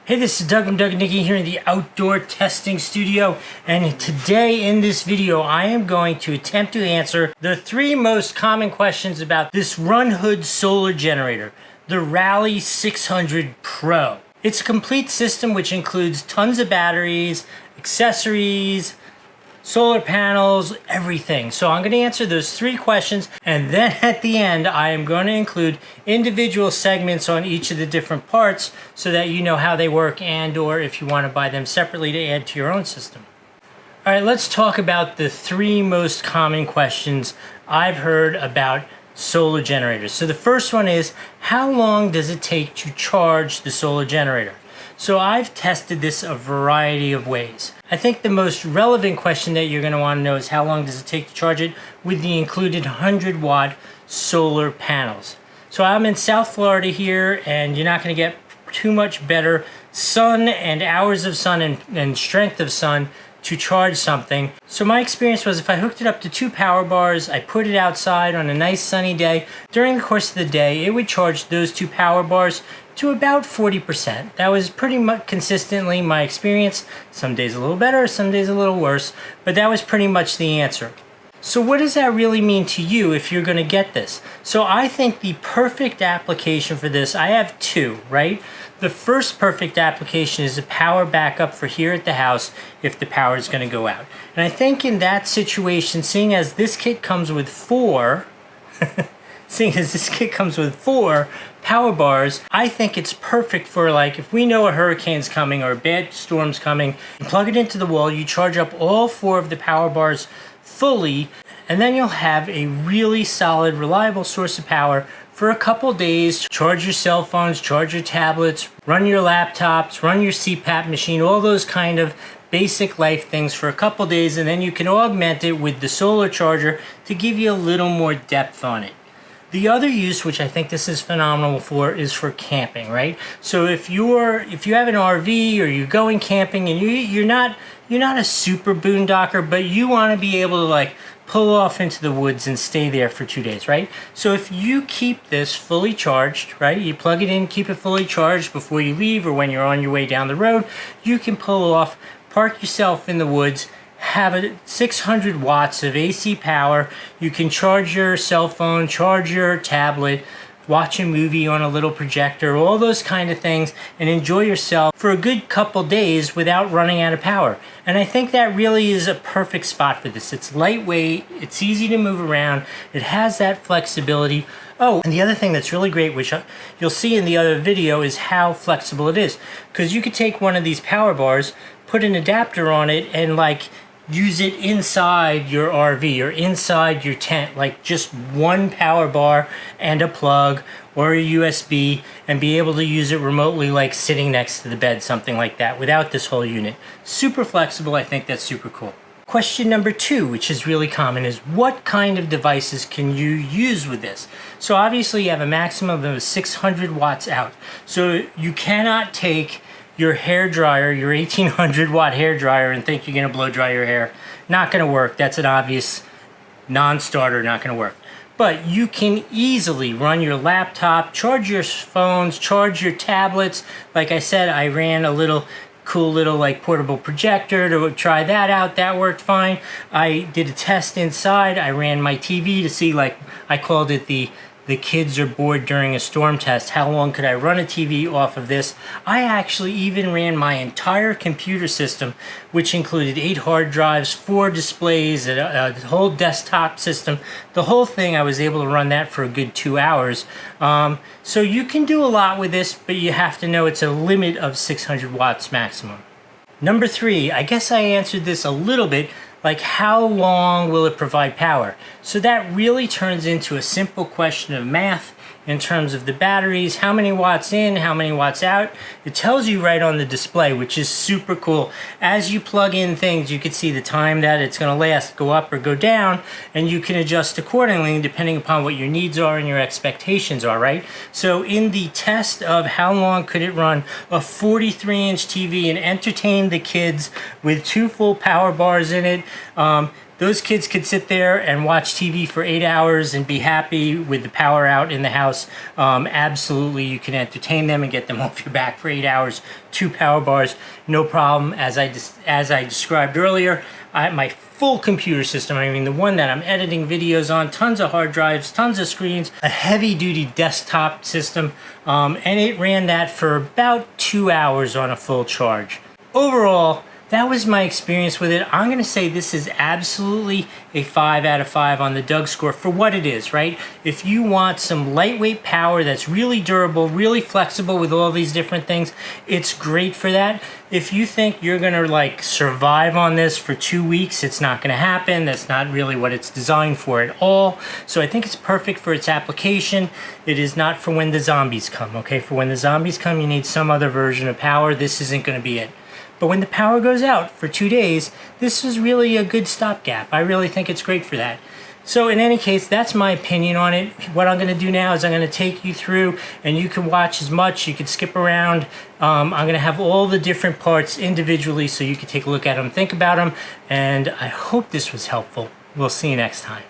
Hey, this is Doug from DOUGandNIKI here in the outdoor testing studio, and today in this video I am going to attempt to answer the 3 most common questions about this Runhood Solar Generator, the Rallye 600 Pro. It's a complete system which includes tons of batteries, accessories, solar panels, everything. So I'm going to answer those 3 questions, and then at the end I am going to include individual segments on each of the different parts so that you know how they work and or if you want to buy them separately to add to your own system. Alright, let's talk about the 3 most common questions I've heard about solar generators. So the first one is, how long does it take to charge the solar generator? So I've tested this a variety of ways. I think the most relevant question that you're going to want to know is how long does it take to charge it with the included 100-watt solar panels. So I'm in South Florida here, and you're not going to get too much better sun and hours of sun and strength of sun to charge something. So my experience was, if I hooked it up to 2 power bars, I put it outside on a nice sunny day, during the course of the day it would charge those 2 power bars to about 40%. That was pretty much consistently my experience. Some days a little better, some days a little worse, but that was pretty much the answer. So what does that really mean to you if you're going to get this? So I think the perfect application for this, I have 2, right? The first perfect application is a power backup for here at the house if the power is going to go out. And I think in that situation, seeing as this kit comes with 4 power bars, I think it's perfect for, like, if we know a hurricane's coming or a bad storm's coming, you plug it into the wall, you charge up all 4 of the power bars fully, and then you'll have a really solid, reliable source of power for a couple days. Charge your cell phones, charge your tablets, run your laptops, run your CPAP machine, all those kind of basic life things for a couple days, and then you can augment it with the solar charger to give you a little more depth on it. The other use, which I think this is phenomenal for, is for camping, right? So if you have an RV or you're going camping and you're not a super boondocker, but you want to be able to, like, pull off into the woods and stay there for 2 days, right? So if you keep this fully charged, right? You plug it in, keep it fully charged before you leave or when you're on your way down the road, you can pull off, park yourself in the woods, have a 600 watts of AC power. You can charge your cell phone, charge your tablet, watch a movie on a little projector, all those kind of things, and enjoy yourself for a good couple days without running out of power. And I think that really is a perfect spot for this. It's lightweight, it's easy to move around, it has that flexibility. Oh, and the other thing that's really great, which you'll see in the other video, is how flexible it is. Because you could take one of these power bars, put an adapter on it, and, like, use it inside your RV or inside your tent, like just one power bar and a plug or a USB, and be able to use it remotely, like sitting next to the bed, something like that, without this whole unit. Super flexible. I think that's super cool. Question number 2, which is really common, is what kind of devices can you use with this? So obviously you have a maximum of 600 watts out. So you cannot take your hair dryer, your 1800 watt hair dryer, and think you're going to blow dry your hair. Not going to work. That's an obvious non-starter, not going to work. But you can easily run your laptop, charge your phones, charge your tablets. Like I said, I ran a cool little like portable projector to try that out. That worked fine. I did a test inside. I ran my TV to see, like, I called it the kids are bored during a storm test. How long could I run a TV off of this? I actually even ran my entire computer system, which included 8 hard drives, 4 displays, a whole desktop system. The whole thing, I was able to run that for a good 2 hours. So you can do a lot with this, but you have to know it's a limit of 600 watts maximum. Number 3, I guess I answered this a little bit, like how long will it provide power? So that really turns into a simple question of math in terms of the batteries, how many watts in, how many watts out. It tells you right on the display, which is super cool. As you plug in things, you can see the time that it's going to last, go up or go down, and you can adjust accordingly depending upon what your needs are and your expectations are, right? So in the test of how long could it run a 43-inch TV and entertain the kids with 2 full power bars in it, those kids could sit there and watch TV for 8 hours and be happy with the power out in the house. Absolutely, you can entertain them and get them off your back for 8 hours. 2 power bars, no problem. As I described earlier, my full computer system, I mean the one that I'm editing videos on, tons of hard drives, tons of screens, a heavy-duty desktop system, and it ran that for about 2 hours on a full charge. Overall, that was my experience with it. I'm going to say this is absolutely a 5 out of 5 on the Doug score for what it is, right? If you want some lightweight power that's really durable, really flexible with all these different things, it's great for that. If you think you're going to like survive on this for 2 weeks, it's not going to happen. That's not really what it's designed for at all. So I think it's perfect for its application. It is not for when the zombies come, okay? For when the zombies come, you need some other version of power. This isn't going to be it. But when the power goes out for 2 days, this is really a good stopgap. I really think it's great for that. So in any case, that's my opinion on it. What I'm going to do now is I'm going to take you through, and you can watch as much. You can skip around. I'm going to have all the different parts individually so you can take a look at them, think about them, and I hope this was helpful. We'll see you next time.